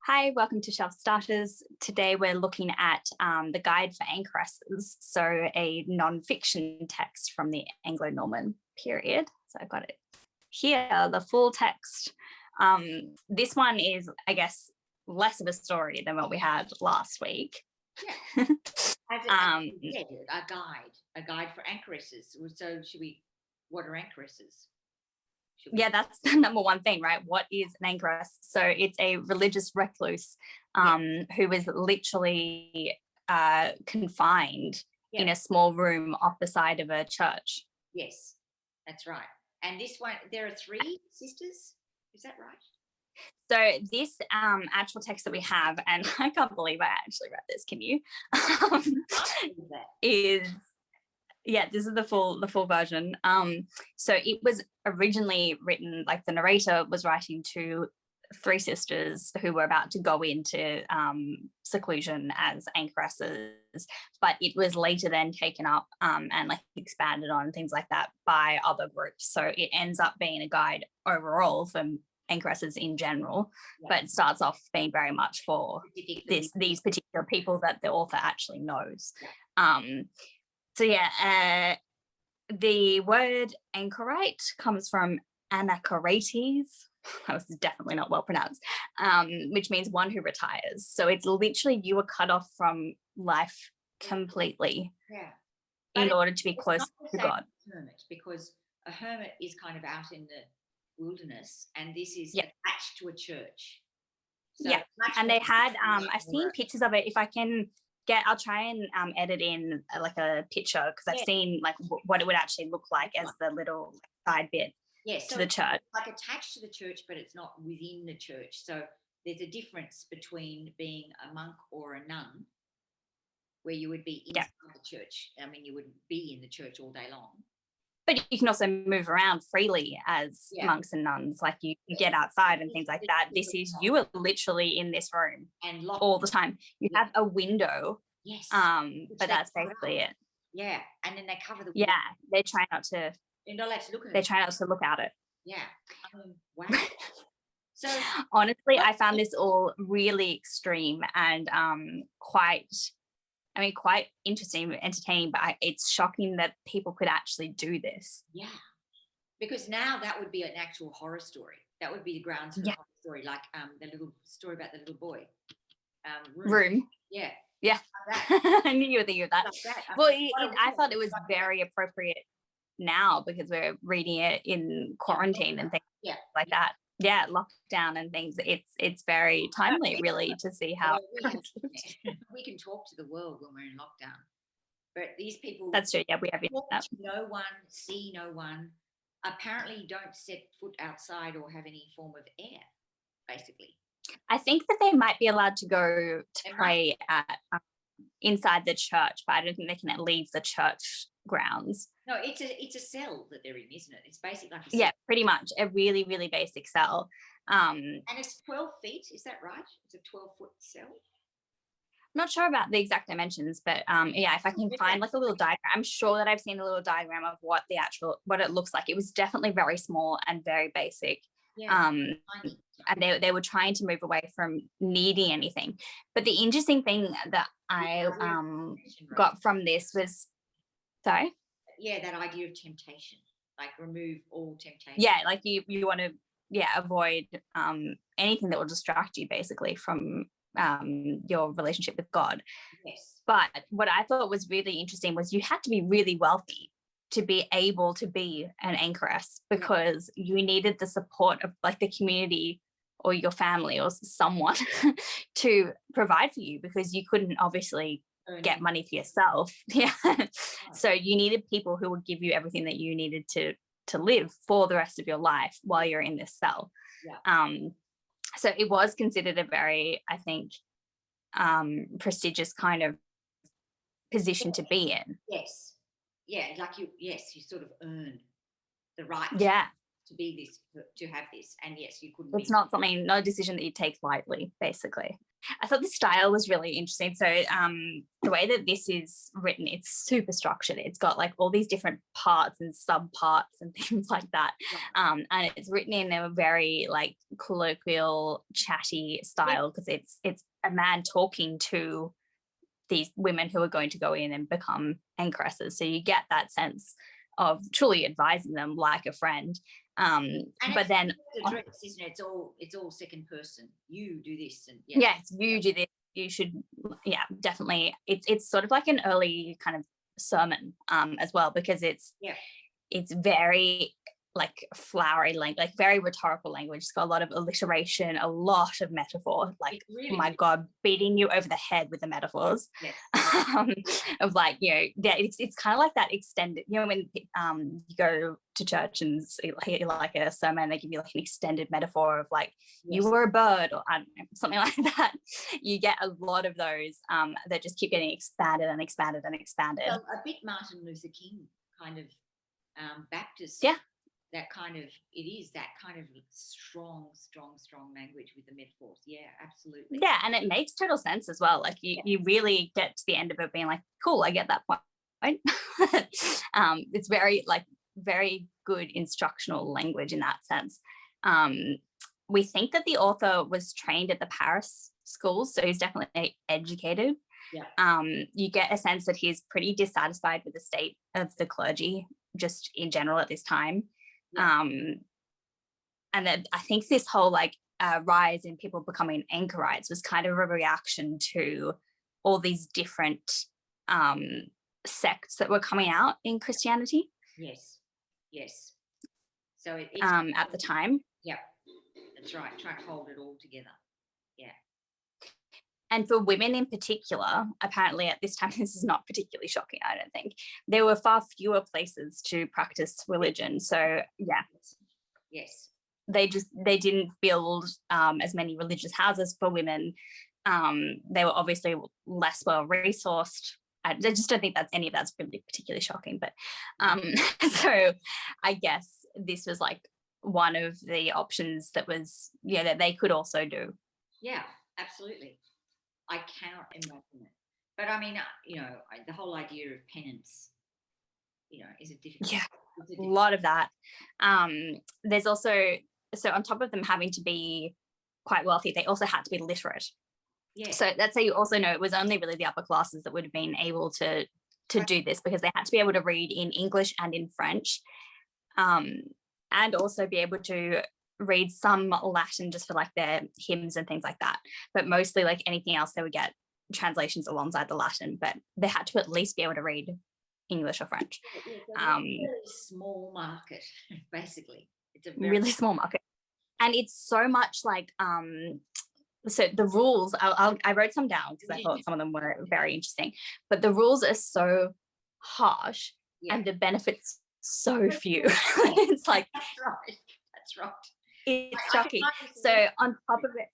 Hi, welcome to Shelf Starters. Today we're looking at the Guide for Anchoresses, so a non-fiction text from the Anglo-Norman period. So I've got it here, the full text. This one is, I guess, less of a story than what we had last week. Yeah. As you said, a guide for anchoresses. So what are anchoresses? Yeah, that's the number one thing, right? What is an anchoress? So it's a religious recluse who was literally confined in a small room off the side of a church. Yes, that's right. And this one, there are three sisters. Is that right? So this actual text that we have, and I can't believe I actually read this, can you? This is the full version. So it was originally written, like the narrator was writing to three sisters who were about to go into seclusion as anchoresses, but it was later then taken up and like expanded on, things like that, by other groups. So it ends up being a guide overall for anchoresses in general, but it starts off being very much for these particular people that the author actually knows. The word anchorite comes from Anchoresses. That was definitely not well pronounced, which means one who retires. So it's literally you were cut off from life completely in order to be close to God. Hermit, because a hermit is kind of out in the wilderness, and this is attached to a church. So and they had, I've seen pictures of it. If I can I'll try and edit in like a picture, because I've seen like what it would actually look like as the little side bit to the church. Like attached to the church, but it's not within the church. So there's a difference between being a monk or a nun, where you would be inside the church. I mean, you would be in the church all day long. But you can also move around freely as monks and nuns, like you get outside and things like that. This is, you are literally in this room and all the time. You have a window, but that's basically it. Yeah, and then they cover the window. They try not to. You're not allowed to look at it. They try not to look at it. Yeah, wow. So honestly, I found this all really extreme and quite interesting, entertaining, but it's shocking that people could actually do this. Yeah, because now that would be an actual horror story. That would be the grounds for a horror story, like the little story about the little boy. Room. Yeah. Yeah. Like I knew you were thinking of that. I thought it was very appropriate now, because we're reading it in quarantine and things like that. Yeah, lockdown and things. It's very timely, really, to see how we can talk to the world when we're in lockdown. But these people, that's true. Yeah, we have talk to no one, see no one. Apparently, don't set foot outside or have any form of air. Basically, I think that they might be allowed to go to pray at inside the church, but I don't think they can leave the church grounds. No, it's a cell that they're in, isn't it? It's basically like a cell. Yeah, pretty much a really, really basic cell. And it's 12 feet, is that right? It's a 12-foot cell. I'm not sure about the exact dimensions, but if I can find like a little diagram, I'm sure that I've seen a little diagram of what it looks like. It was definitely very small and very basic. And they were trying to move away from needing anything. But the interesting thing that I got from this was, sorry? Yeah, that idea of temptation, like remove all temptation. Yeah, like you want to avoid anything that will distract you basically from your relationship with God. Yes. But what I thought was really interesting was you had to be really wealthy to be able to be an anchoress, because you needed the support of like the community or your family or someone to provide for you, because you couldn't obviously get money for yourself. So you needed people who would give you everything that you needed to live for the rest of your life while you're in this cell. So it was considered a very, I think, prestigious kind of position to be in. Yes. Yeah, like you sort of earn the right. Yeah. to be this, to have this, and yes, you couldn't. It's not something, no decision that you take lightly, basically. I thought the style was really interesting. So the way that this is written, it's super structured. It's got like all these different parts and subparts and things like that. And it's written in a very like colloquial, chatty style, because it's a man talking to these women who are going to go in and become anchoresses. So you get that sense of truly advising them like a friend. But then address, isn't it? It's all second person. You do this, and yes, you do this. You should, definitely. It's sort of like an early kind of sermon as well, because it's very like flowery language, like very rhetorical language. It's got a lot of alliteration, a lot of metaphor, like really, oh my God, beating you over the head with the metaphors. Of like, it's kind of like that extended, when you go to church and hear like a sermon, they give you like an extended metaphor of like, you were a bird, or I don't know, something like that. You get a lot of those that just keep getting expanded and expanded and expanded. So a bit Martin Luther King kind of Baptist. That kind of, it is that kind of strong language with the metaphors. Yeah, absolutely. Yeah, and it makes total sense as well. Like you really get to the end of it being like, cool, I get that point. It's very good instructional language in that sense. We think that the author was trained at the Paris schools, so he's definitely educated. You get a sense that he's pretty dissatisfied with the state of the clergy just in general at this time. And then I think this whole like rise in people becoming anchorites was kind of a reaction to all these different sects that were coming out in Christianity. Yes. So it's at the time. Yeah, that's right. Try to hold it all together. Yeah. And for women in particular, apparently at this time, this is not particularly shocking, I don't think. There were far fewer places to practice religion. So, Yes. They didn't build as many religious houses for women. They were obviously less well resourced. I just don't think any of that's really particularly shocking. But so I guess this was like one of the options that was, that they could also do. Yeah, absolutely. I cannot imagine it. But I mean, the whole idea of penance, is a difficult. Yeah, a lot of that. There's also, so on top of them having to be quite wealthy, they also had to be literate. Yeah. So that's how you also know it was only really the upper classes that would have been able to do this, because they had to be able to read in English and in French, and also be able to read some Latin just for like their hymns and things like that. But mostly like anything else, they would get translations alongside the Latin, but they had to at least be able to read English or French. It's a really small market, basically. It's a really small market. And it's so much like, so the rules, I wrote some down because I thought some of them were very interesting, but the rules are so harsh and the benefits so few. It's like, that's right. It's shocking. So on top of it,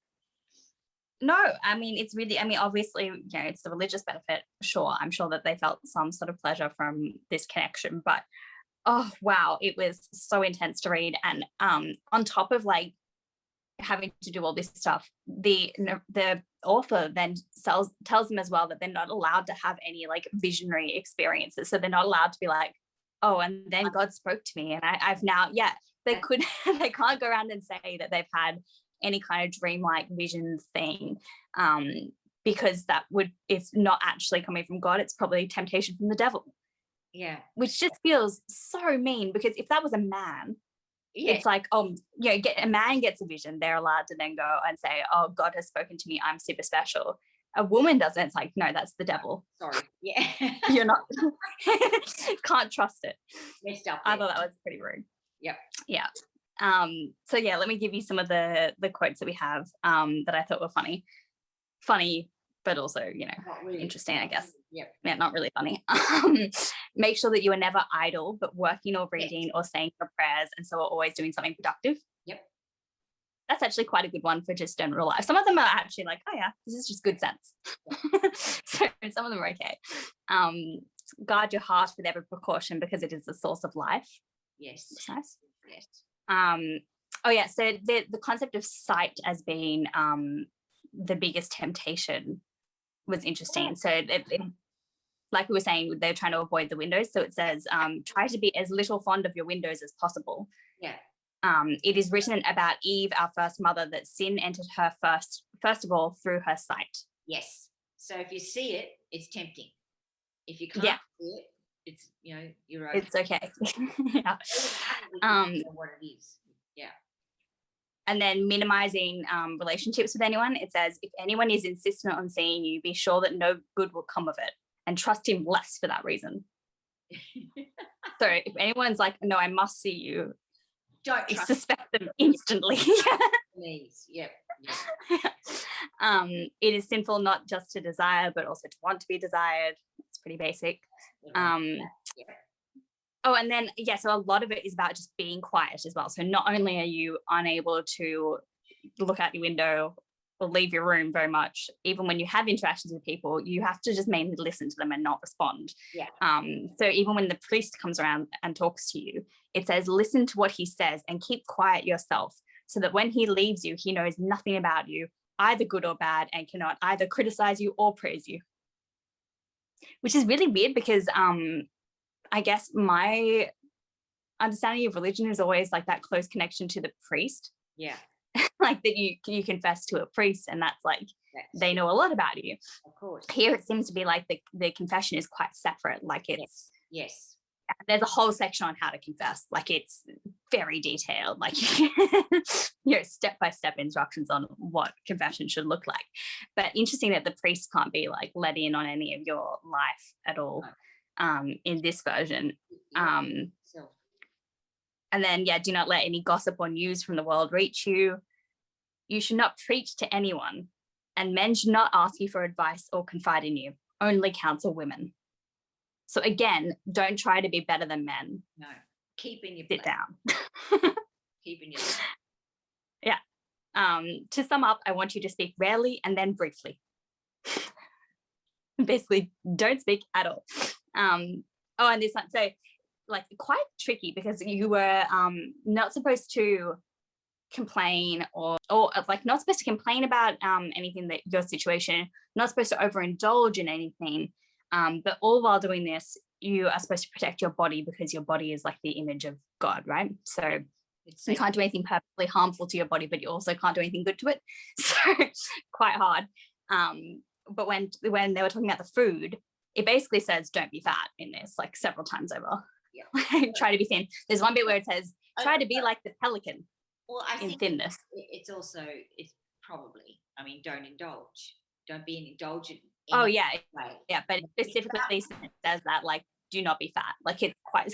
no, I mean, it's really, obviously, it's the religious benefit. Sure, I'm sure that they felt some sort of pleasure from this connection, but oh, wow, it was so intense to read. And on top of like having to do all this stuff, the author then tells them as well that they're not allowed to have any like visionary experiences. So they're not allowed to be like, oh, and then God spoke to me and I've now, they can't go around and say that they've had any kind of dreamlike vision thing, because it's not actually coming from God. It's probably temptation from the devil. Yeah. Which just feels so mean, because if that was a man, it's like, a man gets a vision, they're allowed to then go and say, oh, God has spoken to me, I'm super special. A woman doesn't. It's like, no, that's the devil. Sorry. Yeah. You're not, can't trust it. Messed up. I thought that was pretty rude. Yep. Yeah. So let me give you some of the quotes that we have that I thought were funny, but also, really interesting, I guess. Yep. Yeah, not really funny. Make sure that you are never idle, but working or reading or saying your prayers, and so are always doing something productive. Yep. That's actually quite a good one for just general life. Some of them are actually like, oh yeah, this is just good sense. So some of them are okay. Guard your heart with every precaution, because it is the source of life. Yes. That's nice. Yes. Oh yeah, so the concept of sight as being the biggest temptation was interesting. So like we were saying, they're trying to avoid the windows. So it says, try to be as little fond of your windows as possible. Yeah. It is written about Eve, our first mother, that sin entered her first of all through her sight. Yes. So if you see it, it's tempting. If you can't see it, it's, you're okay. It's okay. Yeah. What it is. Yeah. And then minimizing relationships with anyone. It says, if anyone is insistent on seeing you, be sure that no good will come of it, and trust him less for that reason. So if anyone's like, no, I must see you, don't suspect them instantly. Please. Yep. It is sinful not just to desire, but also to want to be desired. It's pretty basic. Oh, and then, so a lot of it is about just being quiet as well. So not only are you unable to look out your window or leave your room very much, even when you have interactions with people, you have to just mainly listen to them and not respond. Yeah. So even when the priest comes around and talks to you, it says, listen to what he says and keep quiet yourself, so that when he leaves you, he knows nothing about you, either good or bad, and cannot either criticize you or praise you. Which is really weird because I guess my understanding of religion is always like that close connection to the priest. Yeah. Like that you confess to a priest, and that's like, they know a lot about you. Of course. Here it seems to be like the confession is quite separate. Like it's yes. There's a whole section on how to confess. Like it's very detailed. Like step-by-step instructions on what confession should look like. But interesting that the priest can't be like let in on any of your life at all. In this version. And then, do not let any gossip or news from the world reach you. You should not preach to anyone, and men should not ask you for advice or confide in you. Only counsel women. So again, don't try to be better than men. No, keep in your sit place. Down. Keep in your place. Yeah. To sum up, I want you to speak rarely and then briefly. Basically, don't speak at all. And this one, so like quite tricky, because you were not supposed to complain or like not supposed to complain about anything that your situation, not supposed to overindulge in anything, but all while doing this, you are supposed to protect your body, because your body is like the image of God, right? So you can't do anything purposely harmful to your body, but you also can't do anything good to it. So quite hard. But when they were talking about the food, it basically says don't be fat in this, like several times over. Yeah. Try to be thin. There's one bit where it says try to be like the pelican. Well, I think thinness. It's probably, don't indulge. Don't be an indulgent. Oh yeah. Way. Yeah, but it specifically says that, like, do not be fat. Like it's quite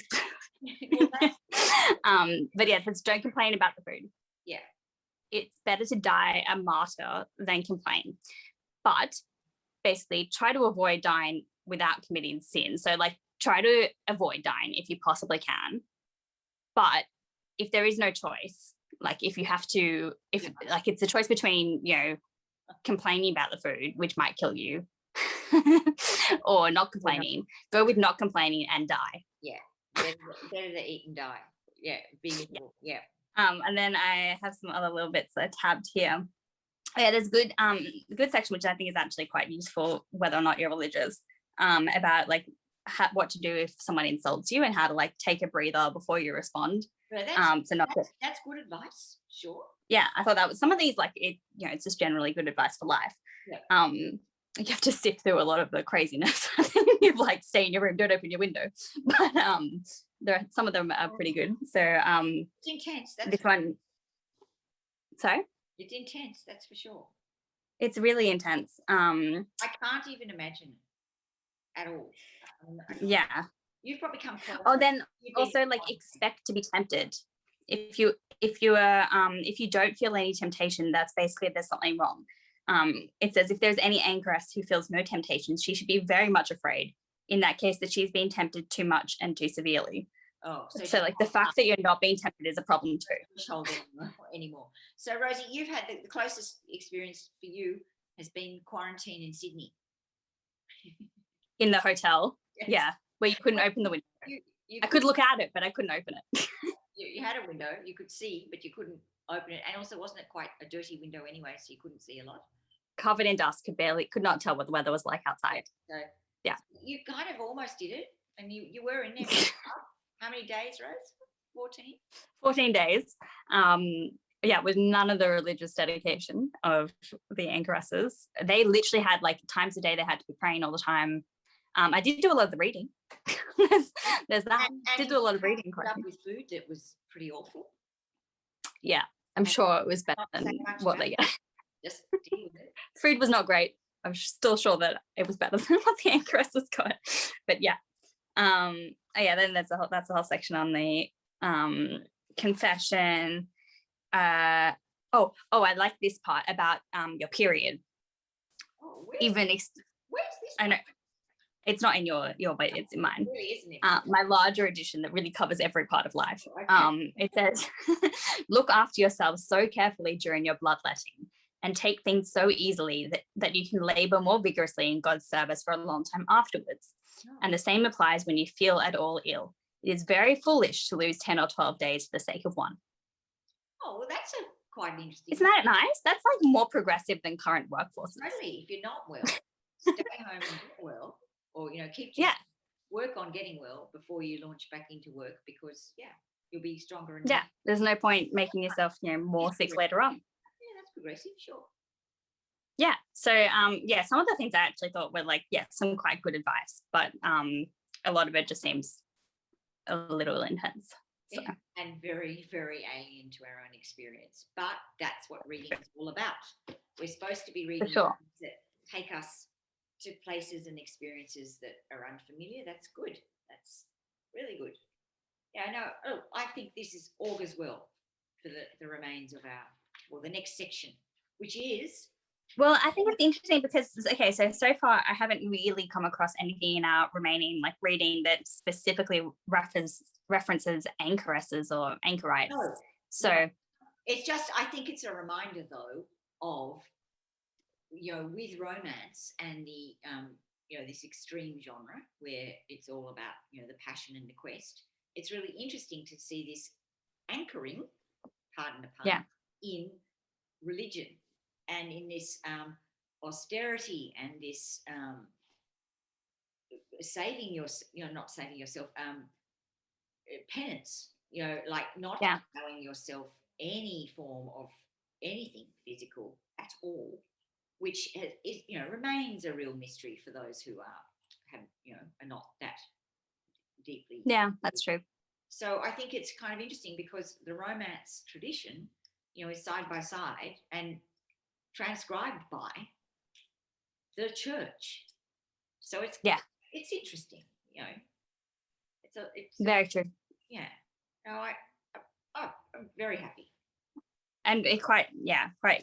but yeah, it says don't complain about the food. Yeah. It's better to die a martyr than complain. But basically try to avoid dying without committing sin. So like try to avoid dying if you possibly can. But if there is no choice, like if you have to, like it's a choice between, complaining about the food, which might kill you, or not complaining, go with not complaining and die. Yeah. Better to eat and die. Yeah. Be miserable. Yeah. And then I have some other little bits that I tabbed here. Yeah, there's good section, which I think is actually quite useful, whether or not you're religious, about like what to do if someone insults you and how to like take a breather before you respond. That's good advice. Sure. Yeah, I thought that was some of these, like it's just generally good advice for life. Yeah. You have to sift through a lot of the craziness. You like stay in your room, don't open your window. But some of them are pretty good. So it's intense. That's this one. Sorry? It's intense, that's for sure. It's really intense. I can't even imagine at all. Yeah. You've probably come close. Oh, then also like expect to be tempted. If you don't feel any temptation, that's basically there's something wrong. It says if there's any anchoress who feels no temptations, she should be very much afraid. In that case, that she's being tempted too much and too severely. Oh, so like the fact that you're not being tempted is a problem too. Anymore. So Rosie, you've had the closest experience for you has been quarantine in Sydney. In the hotel, yes. Yeah, where you couldn't open the window. I could look at it, but I couldn't open it. you had a window, you could see, but you couldn't open it. And also, wasn't it quite a dirty window anyway, so you couldn't see a lot? Covered in dust, could not tell what the weather was like outside. So yeah, you kind of almost did it, and you were in there for how many days, Rose? 14 days. Yeah, with none of the religious dedication of the Anchoresses. They literally had like times a day they had to be praying all the time. I did do a lot of the reading. there's that. And did do a lot of reading. Up with food that was pretty awful. Yeah, I'm sure it was better than what they get. Just deal with it. Food was not great. I'm still sure that it was better than what the Anchoresses got. But yeah. Yeah, then that's a whole section on the confession. I like this part about your period. Oh, Even where's this? I know it's not in your but it's in mine. It really isn't it? My larger edition that really covers every part of life. Okay. It says, look after yourselves so carefully during your bloodletting and take things so easily that you can labor more vigorously in God's service for a long time afterwards. Oh. And the same applies when you feel at all ill. It is very foolish to lose 10 or 12 days for the sake of one. Oh, well, that's quite interesting. Isn't that nice? That's like more progressive than current workforces. Totally. If you're not well, stay home and get well, or work on getting well before you launch back into work, because you'll be stronger. And there's no point making yourself more sick later on. Yeah, that's progressive, sure. Yeah. So some of the things I actually thought were like some quite good advice, but a lot of it just seems a little intense. So. Yeah, and very, very alien to our own experience. But that's what reading is all about. We're supposed to be reading that take us to places and experiences that are unfamiliar. That's good. That's really good. Yeah, I know. Oh, I think this is augurs well for the remains of the next section, which is... Well, I think it's interesting because, so far I haven't really come across anything in our remaining reading that specifically references anchoresses or anchorites. No, so it's just, I think it's a reminder though of, with romance and the, this extreme genre where it's all about, the passion and the quest. It's really interesting to see this anchoring, pardon the pun, in religion. And in this austerity and this not saving yourself, penance, not allowing yourself any form of anything physical at all, which remains a real mystery for those who are not that deeply. Yeah, that's true. So I think it's kind of interesting because the romance tradition, is side by side and transcribed by the church. So it's interesting, It's very true. Yeah. No, I'm very happy. And a quite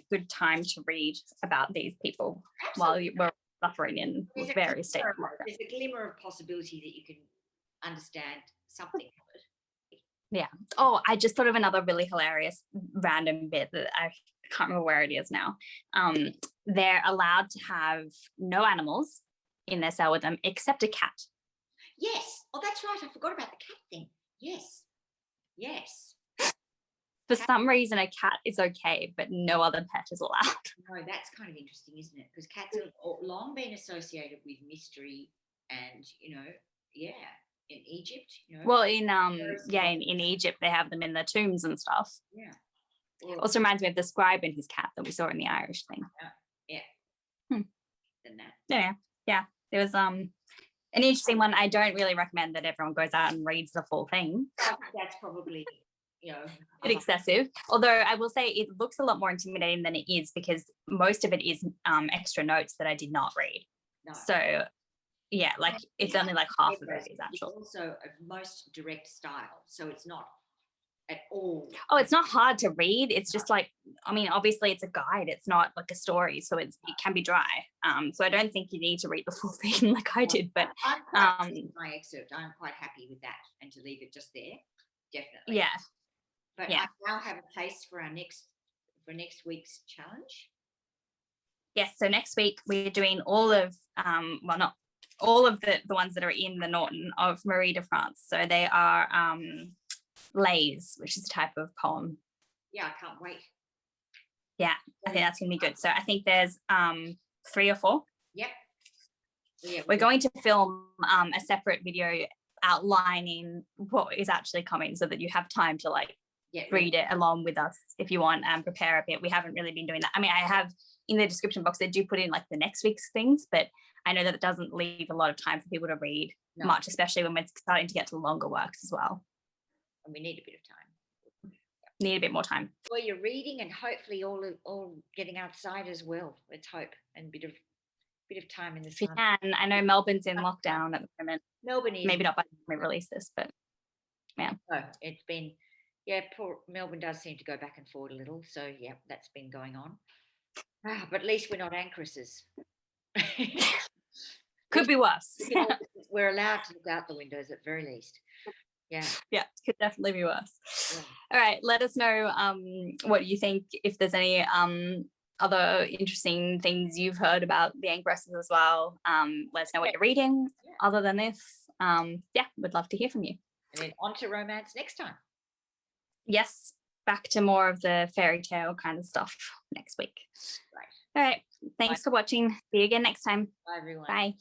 good time to read about these people. Absolutely. While you were suffering in various states. There's a glimmer of possibility that you can understand something of it. Yeah. Oh, I just thought of another really hilarious random bit that I can't remember where it is now. They're allowed to have no animals in their cell with them except a cat. Yes. Oh, that's right. I forgot about the cat thing. Yes. For some reason, a cat is okay, but no other pet is allowed. No, that's kind of interesting, isn't it? Because cats have long been associated with mystery and, in Egypt, Well, in Egypt, they have them in their tombs and stuff. Yeah. Well, also reminds me of the scribe and his cat that we saw in the Irish thing. Yeah. Than that. Yeah. There was an interesting one. I don't really recommend that everyone goes out and reads the full thing. That's probably a bit excessive. Although I will say it looks a lot more intimidating than it is because most of it is extra notes that I did not read. No. So it's only half of it is actual. It's also a most direct style, so it's not at all. Oh, it's not hard to read. It's just obviously it's a guide. It's not like a story, so it can be dry. So I don't think you need to read the full thing like I did. But my excerpt, I'm quite happy with that, and to leave it just there, definitely. Yeah. But I now have a place for next week's challenge. Yes. So next week we're doing all of not all of the ones that are in the Norton of Marie de France. So they are lays, which is a type of poem. Yeah, I can't wait. Yeah, I think that's going to be good. So I think there's 3 or 4. Yep. Yeah, We're going to film a separate video outlining what is actually coming so that you have time to like read it along with us if you want and prepare a bit. We haven't really been doing that. I mean, I have in the description box, they do put in like the next week's things, but I know that it doesn't leave a lot of time for people to read much, especially when we're starting to get to longer works as well. And we need a bit of time. Need a bit more time. Well, you're reading and hopefully all getting outside as well. Let's hope, and a bit of time in the sun. And I know Melbourne's in lockdown at the moment. Melbourne is. Maybe not by the time we release this, but yeah. No, it's been, poor Melbourne does seem to go back and forward a little. So yeah, that's been going on. But at least we're not Anchoresses. Could be worse. We're allowed to look out the windows at very least. Yeah, could definitely be worse. Yeah. All right, let us know what you think, if there's any other interesting things you've heard about the Anchoresses as well. Let us know what you're reading other than this. We'd love to hear from you. And then on to romance next time. Yes, back to more of the fairy tale kind of stuff next week. Right. All right, thanks for watching. See you again next time. Bye everyone. Bye.